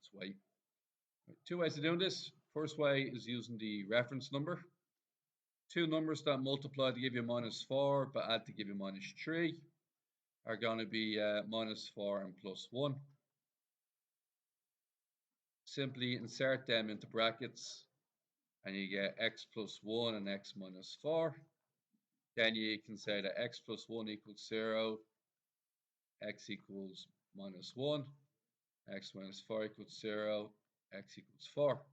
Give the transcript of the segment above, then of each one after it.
its way. Two ways of doing this. First way is using the reference number. Two numbers that multiply to give you -4 but add to give you -3 are going to be -4 and +1. Simply insert them into brackets and you get x plus 1 and x minus 4. Then you can say that x plus 1 equals 0, x equals -1, x minus 4 equals 0, x equals 4.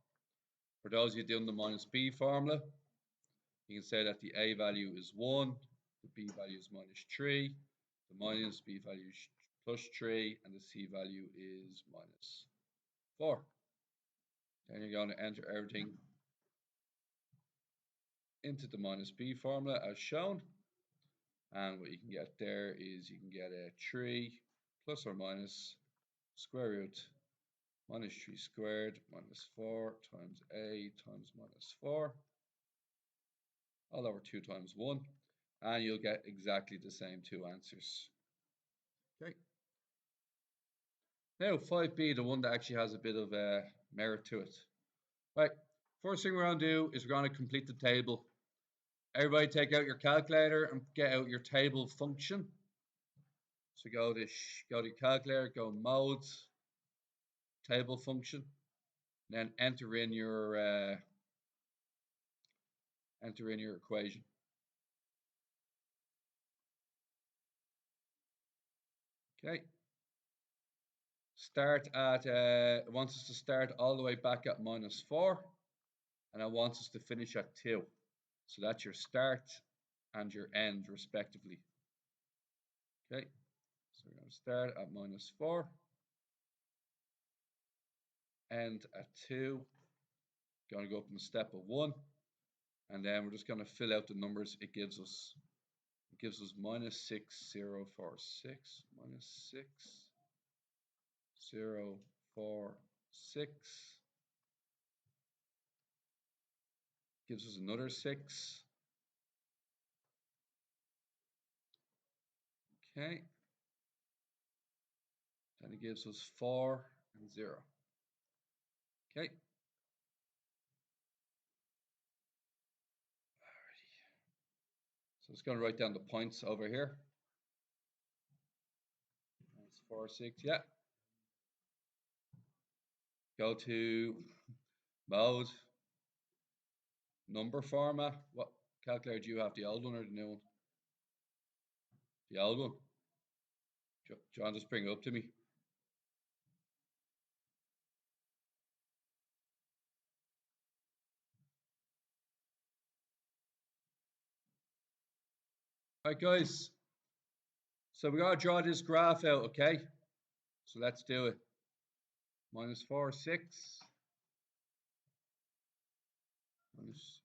For those of you doing the minus b formula, you can say that the a value is 1, the b value is -3, the minus b value is +3, and the c value is -4. Then you're going to enter everything into the minus b formula as shown. And what you can get there is you can get a 3 plus or minus square root -3 squared -4 times a times -4 all over 2 times 1. And you'll get exactly the same two answers. Okay. Now 5b, the one that actually has a bit of merit to it. Right, first thing we're going to do is we're going to complete the table. Everybody take out your calculator and get out your table function. So go to your calculator, go modes, table function, and then enter in your equation. Okay. Start at it wants us to start all the way back at -4, and it wants us to finish at 2. So that's your start and your end respectively. Okay. So we're going to start at -4, end at 2. Going to go up in the step of 1, and then we're just going to fill out the numbers it gives us. It gives us -6046, -6046. Gives us another 6. Okay. Then it gives us 4 and 0. Okay. Alrighty. So it's going to write down the points over here. That's 4, 6, yeah. Go to mode, number format. What calculator do you have? The old one or the new one? The old one. John, just bring it up to me. Alright guys, so we gotta draw this graph out, okay? So let's do it. -4, 6. Minus,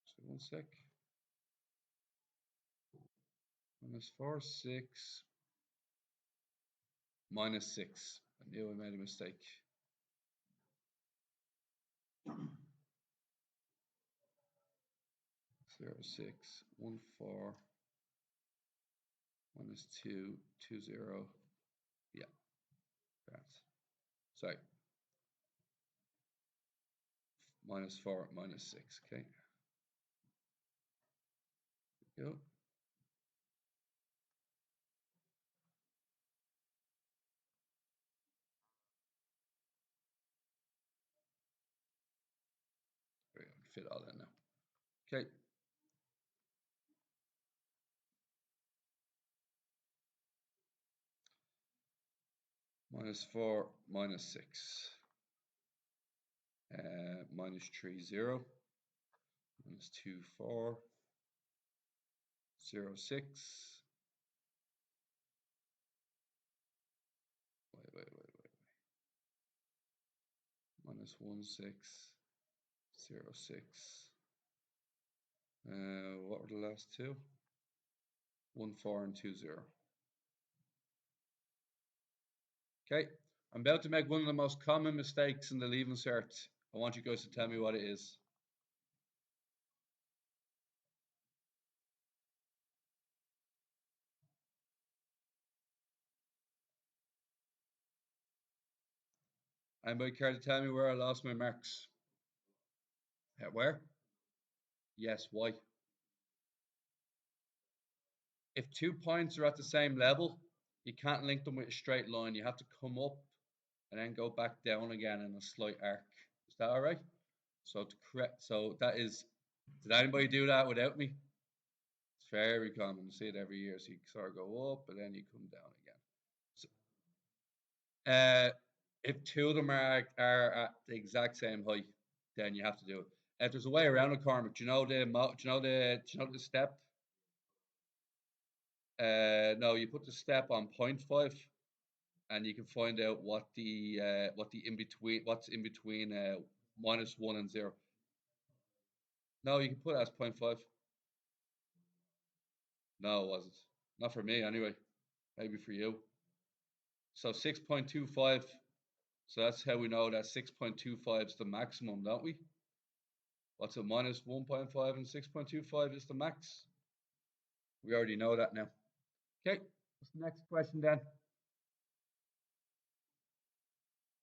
so 1 sec. -4, 6. -6. I knew I made a mistake. -0, 6, 1, 4. -2, 2, 0. Yeah. That's sorry. -4, -6. Okay. There we go. There we go. Fit all in now. Okay. -4, -6. -3, 0. -2, 4. 0, 6. Wait. -1, 6. 0, 6. What were the last two? 1, 4 and 2, 0. Okay, I'm about to make one of the most common mistakes in the leaving cert. I want you guys to tell me what it is. Anybody care to tell me where I lost my marks? Where? Yes, why? If 2 points are at the same level, you can't link them with a straight line. You have to come up and then go back down again in a slight arc. Is that all right? So to correct, so that is. Did anybody do that without me? It's very common. You see it every year. So you sort of go up and then you come down again. So, uh, if two of them are at the exact same height, then you have to do it. If there's a way around it, Cormac, do you know the step? No, you put the step on 0.5, and you can find out what the in between what's in between -1 and 0. No, you can put it as 0.5. No, it wasn't. Not for me anyway. Maybe for you. So 6.25. So that's how we know that 6.25 is the maximum, don't we? What's it? -1.5 and 6.25 is the max. We already know that now. Okay, what's the next question then?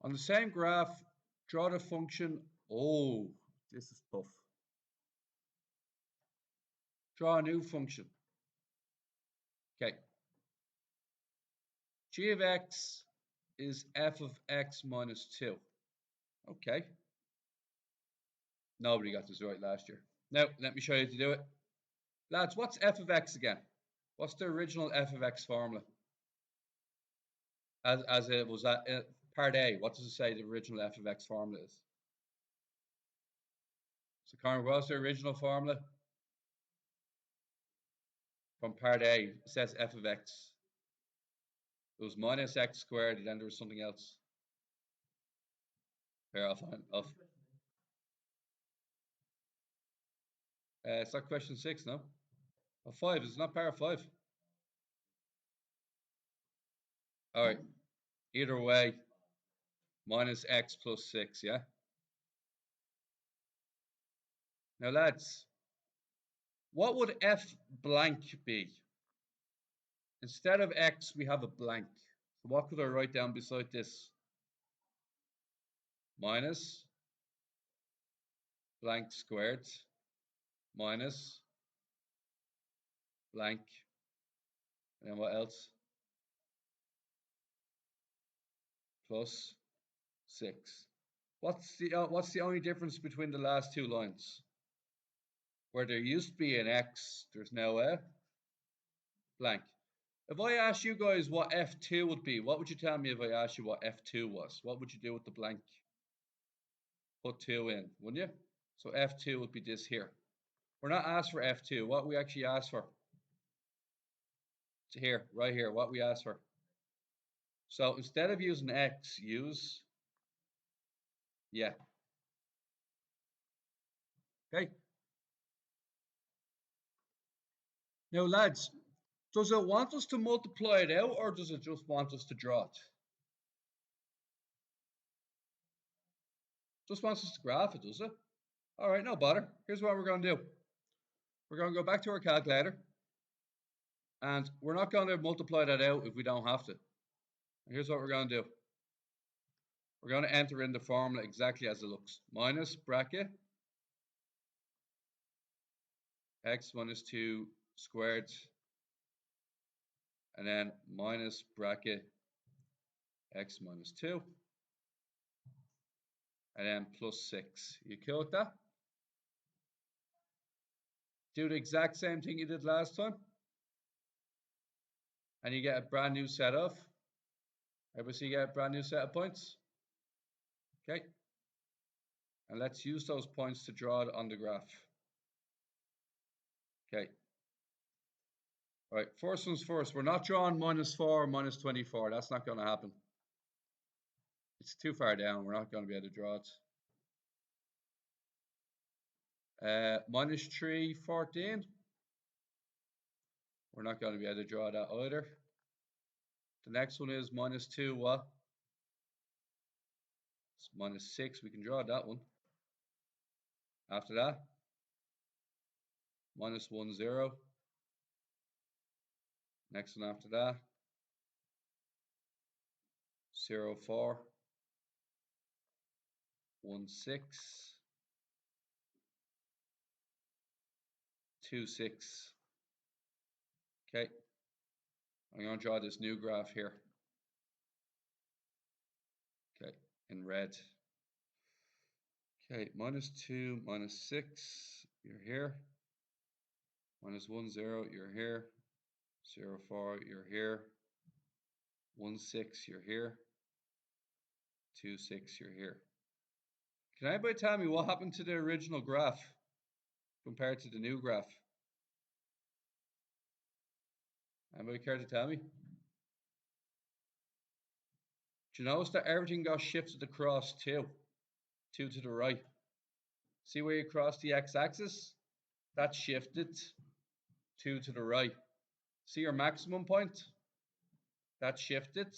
On the same graph, draw the function. Oh, this is tough. Draw a new function. Okay. G of x is f of x minus 2. Okay. Nobody got this right last year. Now, let me show you how to do it. Lads, what's f of x again? What's the original f of x formula? As it was at part A, what does it say the original f of x formula is? So, Karen, what's the original formula? From part A, it says f of x. It was minus x squared, and then there was something else. Here, I'll find. It's not question 6, no? Or 5, it's not part 5. All right. Either way, minus x plus 6, yeah? Now, lads, what would f blank be? Instead of x, we have a blank. So what could I write down beside this? Minus blank squared minus blank. And then what else? Plus 6. What's the only difference between the last two lines? Where there used to be an x, there's now a blank. If I asked you guys what F2 would be, what would you tell me if I asked you what F2 was? What would you do with the blank? Put 2 in, wouldn't you? So F2 would be this here. We're not asked for F2. What we actually asked for? It's here, right here, what we asked for. So instead of using X, use, yeah. Okay. Now, lads, does it want us to multiply it out or does it just want us to draw it? Just wants us to graph it, does it? All right, no bother. Here's what we're going to do. We're going to go back to our calculator and we're not going to multiply that out if we don't have to. And here's what we're going to do. We're going to enter in the formula exactly as it looks. Minus bracket x minus 2 squared and then minus bracket x minus 2 and then plus 6. You cool with that? Do the exact same thing you did last time and you get a brand new set of. Everybody see you get a brand new set of points? Okay. And let's use those points to draw it on the graph. Okay. All right, first one's first. We're not drawing -4 or -24. That's not going to happen. It's too far down. We're not going to be able to draw it. -3, 14. We're not going to be able to draw that either. The next one is -2, what? It's -6. We can draw that one. After that, -1, 0. Next one after that, 0, 4. 1, 6, 2, 6. Okay, I'm going to draw this new graph here. Okay, in red. Okay, -2, -6, you're here. -1, 0, you're here. 0, 4, you're here. 1, 6, you're here. 2, 6, you're here. Can anybody tell me what happened to the original graph compared to the new graph? Anybody care to tell me? Do you notice that everything got shifted across 2? 2 to the right. See where you cross the x-axis? That shifted 2 to the right. See your maximum point? That shifted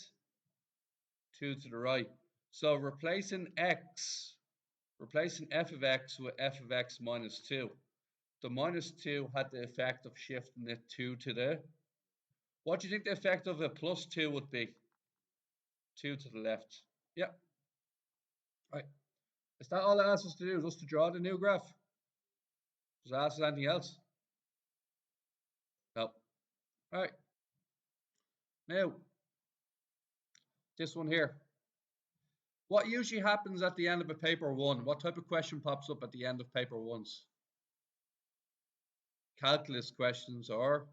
2 to the right. So replacing f of x with f of x minus 2. The minus 2 had the effect of shifting it 2 to the... What do you think the effect of a plus 2 would be? 2 to the left. Yeah. Right. Is that all it asks us to do? Just to draw the new graph? Does it ask us anything else? No. All right. Now, this one here. What usually happens at the end of a paper 1? What type of question pops up at the end of paper 1s? Calculus questions or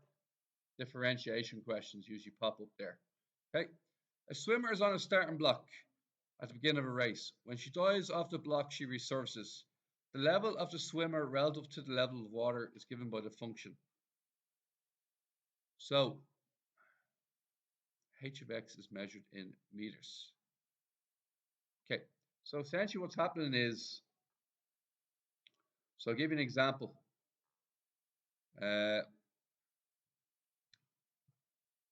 differentiation questions usually pop up there. Okay. A swimmer is on a starting block at the beginning of a race. When she dives off the block, she resurfaces. The level of the swimmer relative to the level of water is given by the function. So, h of x is measured in meters. Okay, so essentially what's happening is, so I'll give you an example.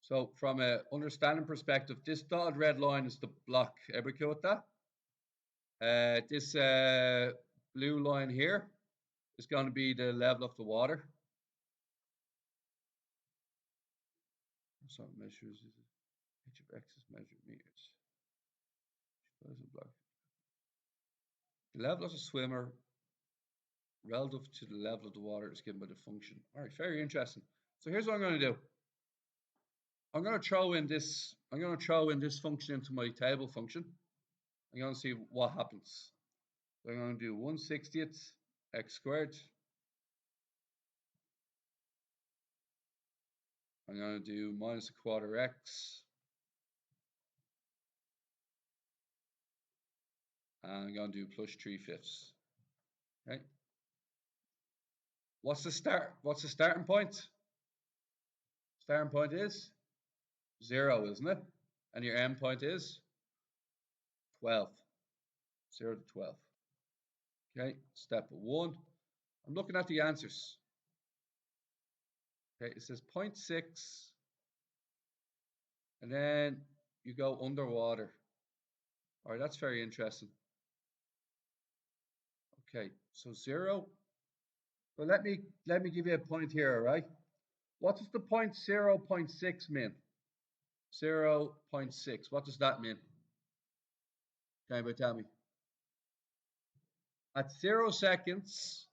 So from an understanding perspective, this dotted red line is the block. Everybody cool with that? This blue line here is going to be the level of the water. So it measures h of x is measured meters. The level of the swimmer relative to the level of the water is given by the function. All right, very interesting. So here's what I'm going to do. I'm going to throw in this function into my table function. I'm going to see what happens. So I'm going to do 1/60th x squared. I'm going to do minus a quarter x. And I'm going to do plus 3/5. Okay. What's the starting point? Starting point is 0, isn't it? And your end point is 12. 0 to 12. Okay, step 1. I'm looking at the answers. Okay, it says 0.6. And then you go underwater. All right, that's very interesting. Okay, so 0. Well, let me give you a point here, all right? What does the point 0.6 mean? 0.6. What does that mean? Can anybody tell me? At 0 seconds,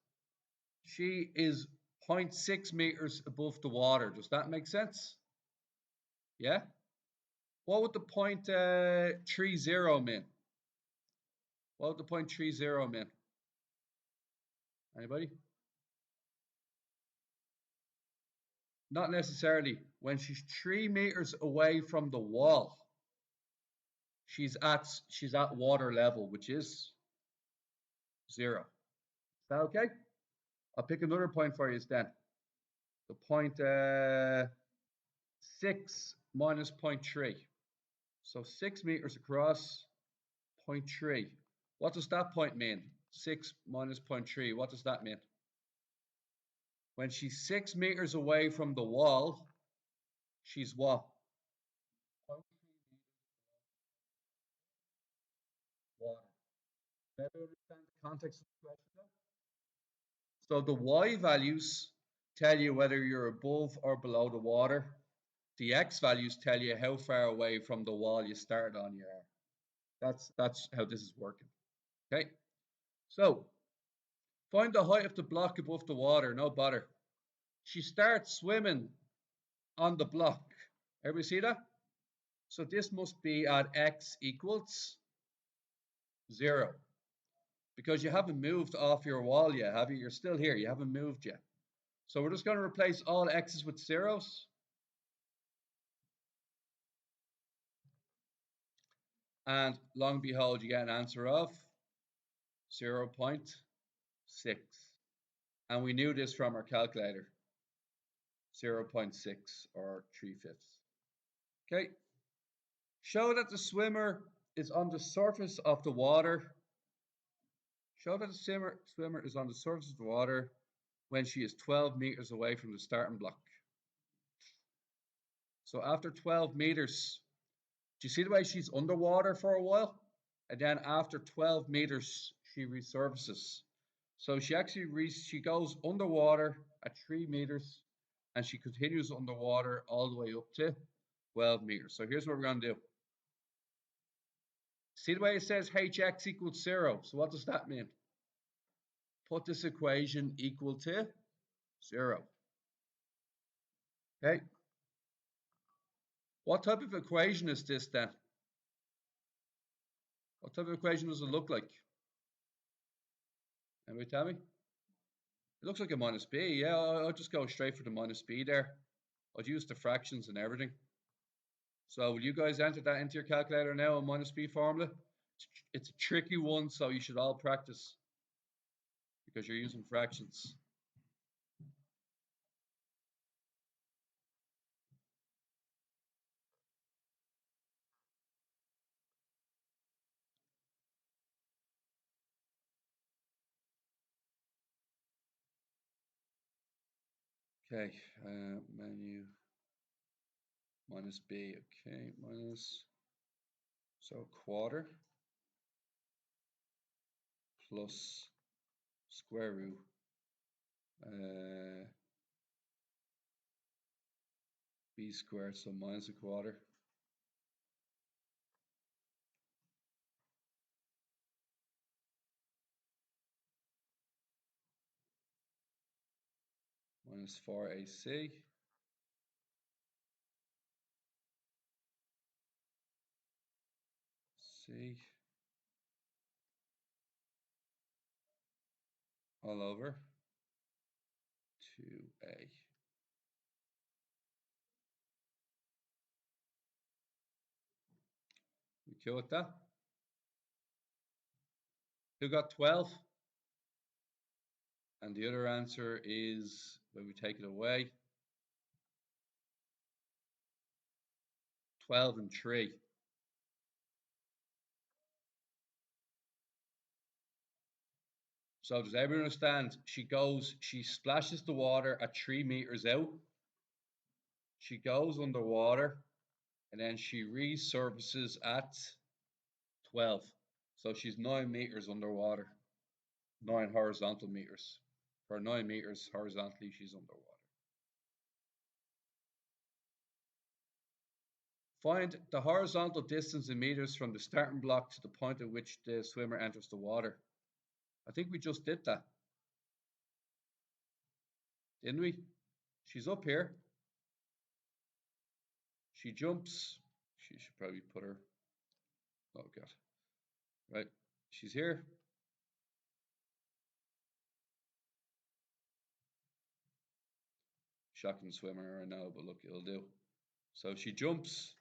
she is 0.6 meters above the water. Does that make sense? Yeah? What would the point 30 mean? What would the point 30 mean? Anybody? Not necessarily. When she's 3 meters away from the wall, she's at water level, which is 0. Is that okay? I'll pick another point for you then. The point 6 minus 0.3. So 6 meters across, 0.3. What does that point mean? 6 minus 0.3. What does that mean? When she's 6 meters away from the wall, she's what? 0.3 meters below water. Better understand the context of the question now? So the y values tell you whether you're above or below the water. The x values tell you how far away from the wall you started on you are. That's how this is working. Okay. So find the height of the block above the water, no bother. She starts swimming on the block. Everybody see that? So this must be at x equals 0. Because you haven't moved off your wall yet, have you? You're still here. You haven't moved yet. So we're just going to replace all x's with zeros. And long and behold, you get an answer of 0.6. And we knew this from our calculator. 0.6 or 3/5. Okay. Show that the swimmer is on the surface of the water. Show that the swimmer is on the surface of the water when she is 12 meters away from the starting block. So after 12 meters, do you see the way she's underwater for a while? And then after 12 meters, she resurfaces. So she actually she goes underwater at 3 meters and she continues underwater all the way up to 12 meters. So here's what we're going to do. See the way it says hx equals 0. So what does that mean? Put this equation equal to 0. Okay. What type of equation is this then? What type of equation does it look like? Anybody tell me? It looks like a minus b. Yeah, I'll just go straight for the minus b there. I'd use the fractions and everything. So will you guys enter that into your calculator now, a minus b formula? It's a tricky one, so you should all practice because you're using fractions. Okay, menu minus b. Okay, minus, so quarter plus square root b squared, so minus a quarter. Minus 4ac. C all over 2a. We kill with that. Who got 12? And the other answer is, when we take it away, 12 and 3. So does everyone understand? She splashes the water at 3 meters out. She goes underwater and then she resurfaces at 12. So she's 9 meters underwater, 9 horizontal meters. For 9 meters horizontally, she's underwater. Find the horizontal distance in meters from the starting block to the point at which the swimmer enters the water. I think we just did that. Didn't we? She's up here. She jumps. She should probably put her. Oh, God. Right. She's here. Shocking swimmer, I know, but look, it'll do. So she jumps,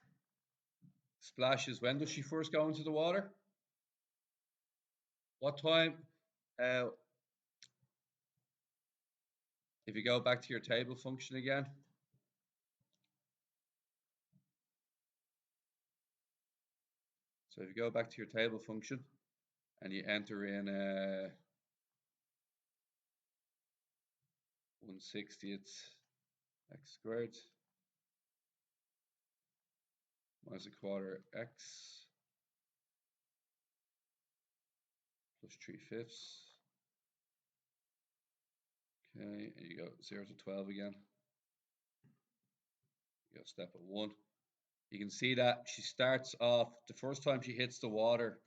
splashes. When does she first go into the water? What time? If you go back to your table function again. So if you go back to your table function and you enter in 1/60th x squared minus a quarter x plus 3/5. Okay, and you go 0 to 12 again. You go step at 1. You can see that she starts off, the first time she hits the water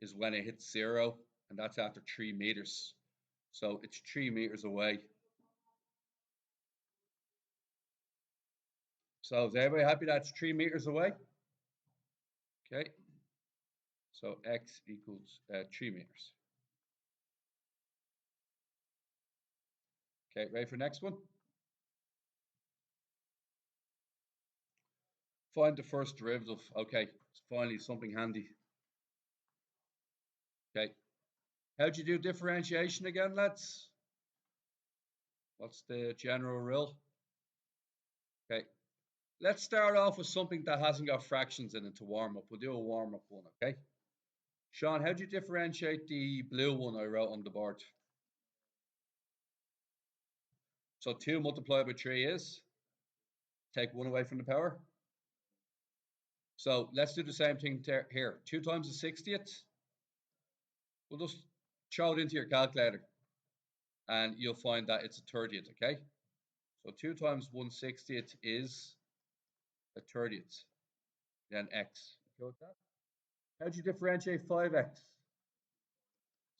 is when it hits 0, and that's after 3 meters. So it's 3 meters away. So is everybody happy that's 3 meters away? Okay. So x equals 3 meters. Okay, ready for the next one? Find the first derivative. Okay, it's finally something handy. Okay. How'd you do differentiation again, lads? What's the general rule? Okay. Let's start off with something that hasn't got fractions in it to warm up. We'll do a warm up one, okay? Sean, how'd you differentiate the blue one I wrote on the board? So 2 multiplied by 3 is? Take 1 away from the power. So let's do the same thing here. 2 times the 60th. We'll just throw it into your calculator. And you'll find that it's a 30th, okay? So 2 times 1/60th is a 30th. Then x. Okay with that? How'd you differentiate 5x?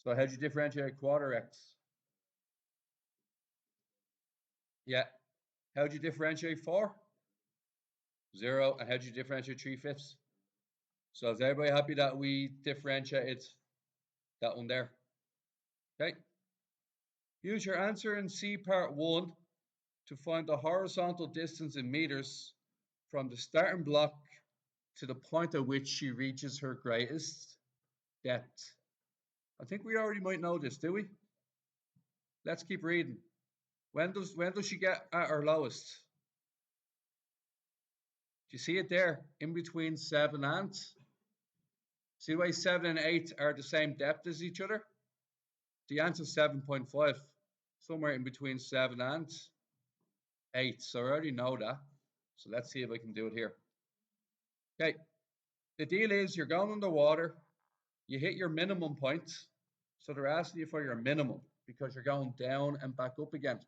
So how'd you differentiate quarter x? Yeah. How'd you differentiate 4? 0. And how'd you differentiate 3/5? So is everybody happy that we differentiated that one there? Okay. Use your answer in C part 1 to find the horizontal distance in meters from the starting block to the point at which she reaches her greatest depth. I think we already might know this, do we? Let's keep reading. When does she get at her lowest? Do you see it there? In between 7 and? See the way 7 and 8 are the same depth as each other? The answer is 7.5. Somewhere in between 7 and 8. So I already know that. So let's see if I can do it here. Okay. The deal is you're going underwater. You hit your minimum point. So they're asking you for your minimum because you're going down and back up again.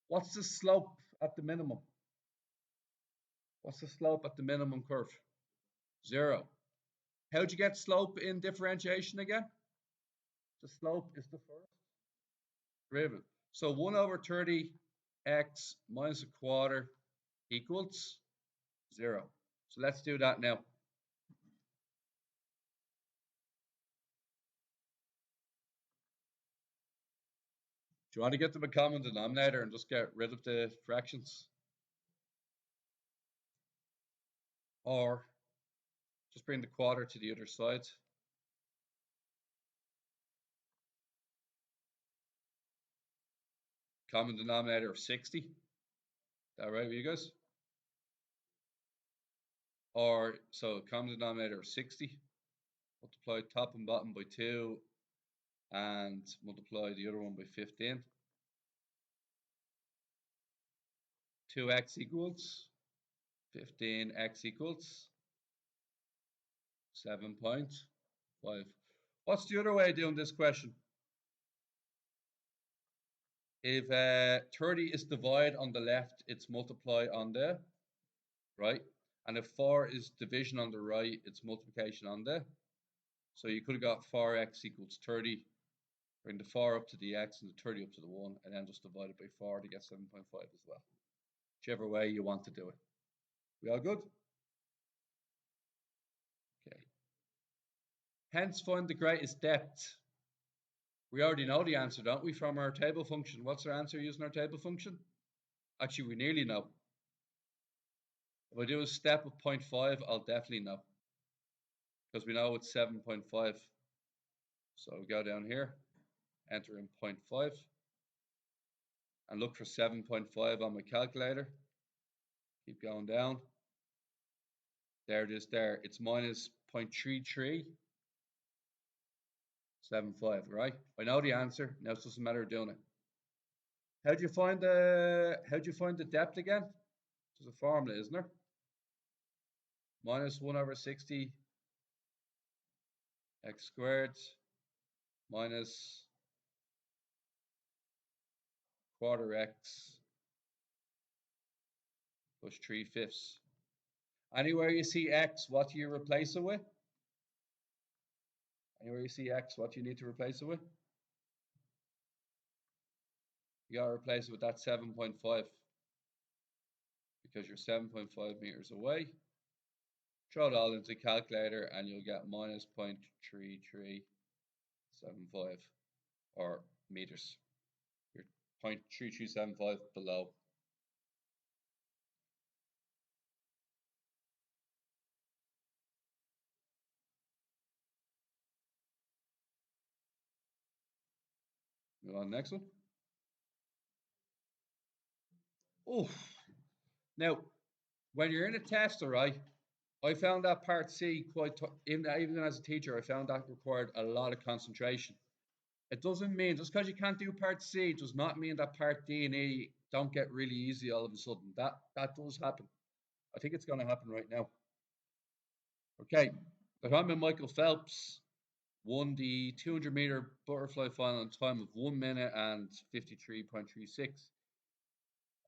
What's the slope at the minimum? What's the slope at the minimum curve? 0. How'd you get slope in differentiation again? The slope is the first derivative. So 1 over 30x minus a quarter equals 0. So let's do that now. Do you want to get to the common denominator and just get rid of the fractions? Or just bring the quarter to the other side? Common denominator of 60. Is that right with you guys? Or, so common denominator of 60. Multiply top and bottom by 2 and multiply the other one by 15. 2x equals 15x equals 7.5. What's the other way of doing this question? If 30 is divide on the left, it's multiply on the right. And if 4 is division on the right, it's multiplication on the. So you could have got 4x equals 30. Bring the 4 up to the x and the 30 up to the 1, and then just divide it by 4 to get 7.5 as well. Whichever way you want to do it. We all good? Okay. Hence find the greatest depth. We already know the answer, don't we, from our table function? What's our answer using our table function? Actually, we nearly know. If I do a step of 0.5, I'll definitely know. Because we know it's 7.5. So we go down here, enter in 0.5, and look for 7.5 on my calculator. Keep going down. There it is there. It's minus 0.3375, right? I know the answer. Now it's just a matter of doing it. How'd you find the depth again? There's a formula, isn't there? Minus 1 over 60 x squared minus quarter x plus 3/5. Anywhere you see x, what do you replace it with? Anywhere you see X, what do you need to replace it with? You got to replace it with that 7.5 because you're 7.5 meters away. Throw it all into the calculator and you'll get minus 0.3375 or meters. You're 0.3375 below. Move on, next one. Oh, now when you're in a test, all right, I found that part C quite, even as a teacher, I found that required a lot of concentration. It doesn't mean, just because you can't do part C, does not mean that part D and E don't get really easy all of a sudden. That does happen. I think it's going to happen right now. Okay, the time Michael Phelps won the 200-meter butterfly final in time of 1 minute and 53.36.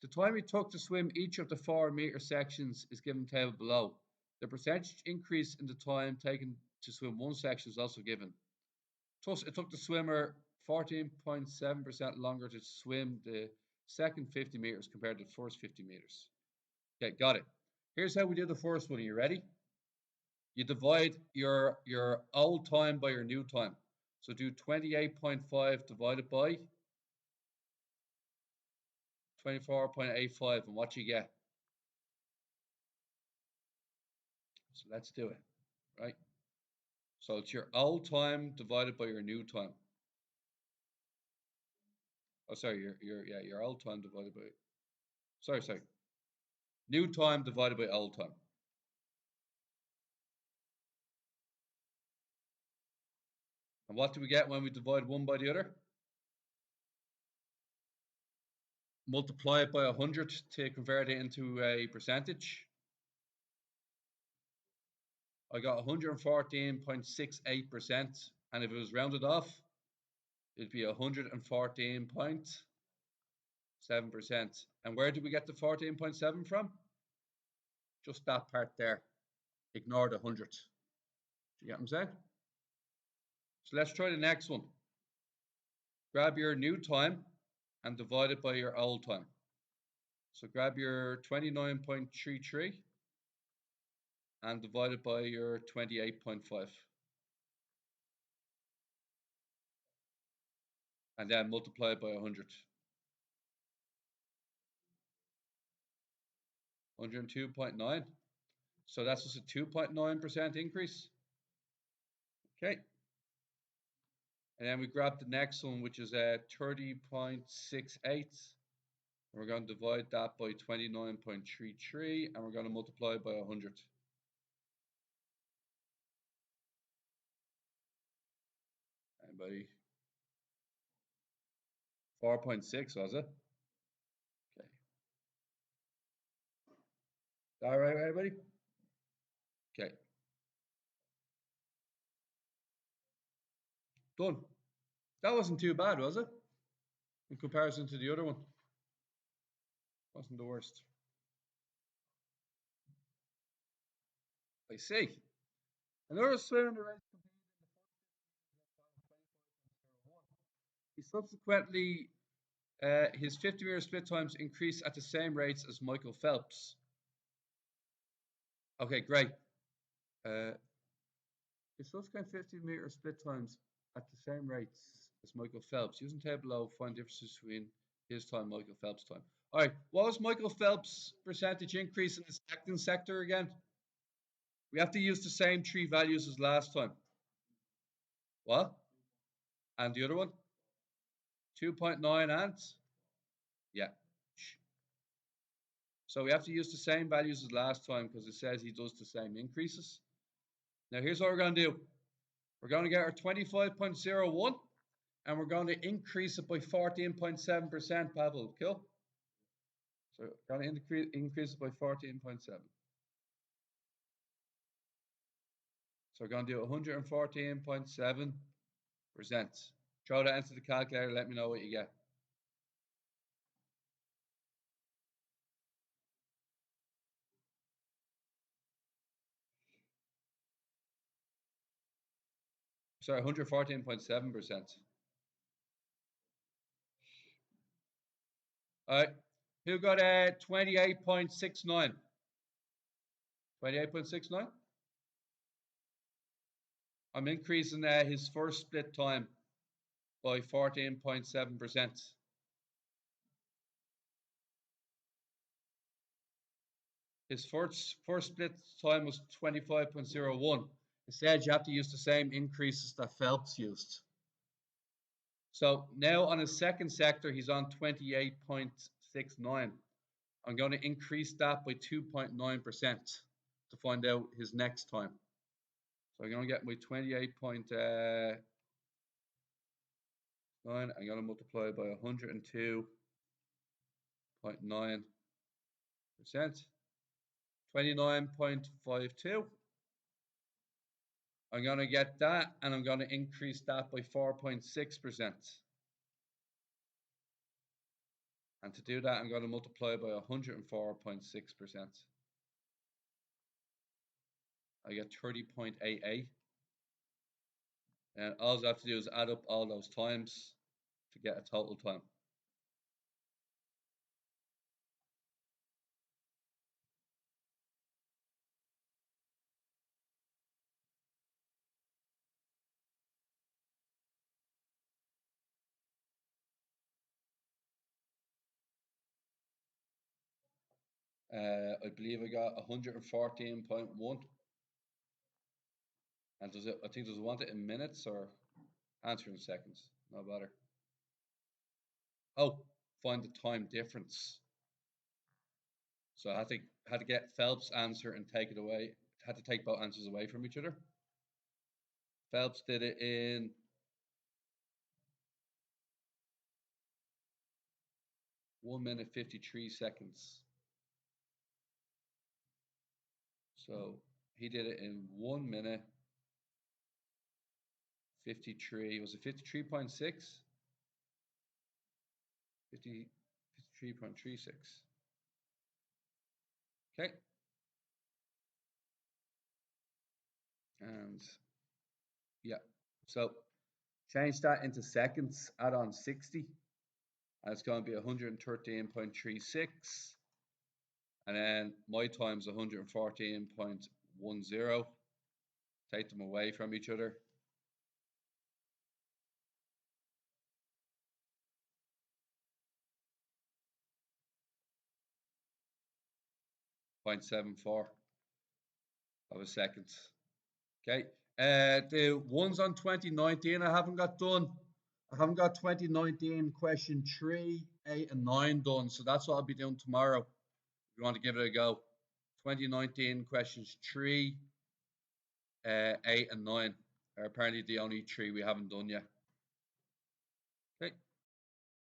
The time it took to swim each of the 4-meter sections is given table below. The percentage increase in the time taken to swim one section is also given. Thus, it took the swimmer 14.7% longer to swim the second 50 meters compared to the first 50 meters. Okay, got it. Here's how we do the first one. Are you ready? You divide your old time by your new time. So do 28.5 divided by 24.85 and what you get. So let's do it, right? So it's your old time divided by your new time. Oh, sorry, your old time divided by, sorry. New time divided by old time. And what do we get when we divide one by the other? Multiply it by 100 to convert it into a percentage. I got 114.68%. And if it was rounded off, it'd be 114.7%. And where did we get the 14.7 from? Just that part there. Ignore the 100. Do you get what I'm saying? So let's try the next one. Grab your new time and divide it by your old time. So grab your 29.33 and divide it by your 28.5. And then multiply it by 100. 102.9. So that's just a 2.9% increase. Okay. And then we grab the next one, which is a 30.68. We're going to divide that by 29.33 and we're going to multiply by 100. Anybody? 4.6, was it? Okay. All right, everybody? Okay. Done. That wasn't too bad, was it? In comparison to the other one. Wasn't the worst. I see. Another swimmer in the race competed in the first 25.01. He subsequently, his 50-meter split times increased at the same rates as Michael Phelps. Okay, great. His subsequent 50-meter split times at the same rates as Michael Phelps. Using table below, find differences between his time and Michael Phelps' time. All right, what was Michael Phelps' percentage increase in the second sector again? We have to use the same three values as last time. What? And the other one? 2.9 and? Yeah. So we have to use the same values as last time because it says he does the same increases. Now here's what we're going to do. We're going to get our 25.01 and we're going to increase it by 14.7%, Pavel. Cool? So we're going to increase it by 14.7. So we're going to do 114.7%. Throw that into the calculator, let me know what you get. Sorry, 114.7%. All right. Who got a 28.69? 28.69? I'm increasing his first split time by 14.7%. His first split time was 25.01. Instead, you have to use the same increases that Phelps used. So now on his second sector, he's on 28.69. I'm going to increase that by 2.9% to find out his next time. So I'm going to get my 28.9. I'm going to multiply by 102.9%. 29.52. I'm going to get that, and I'm going to increase that by 4.6%. And to do that, I'm going to multiply by 104.6%. I get 30.88. And all I have to do is add up all those times to get a total time. I believe I got 114.1. And does it? I think does it want it in minutes or answer in seconds? No matter. Oh, find the time difference. So I had to get Phelps' answer and take it away. Had to take both answers away from each other. Phelps did it in 1 minute 53 seconds. So he did it in 1 minute 53. Was it 53.6? 53.36. Okay. And yeah. So change that into seconds, add on 60. And it's going to be 113.36. And then my time's 114.10. Take them away from each other. 0.74 of a second. Okay. The ones on 2019 I haven't got done. I haven't got 2019 question 3, 8, and 9 done. So that's what I'll be doing tomorrow. If you want to give it a go. 2019 questions 3, 8, and 9 are apparently the only 3 we haven't done yet. Okay.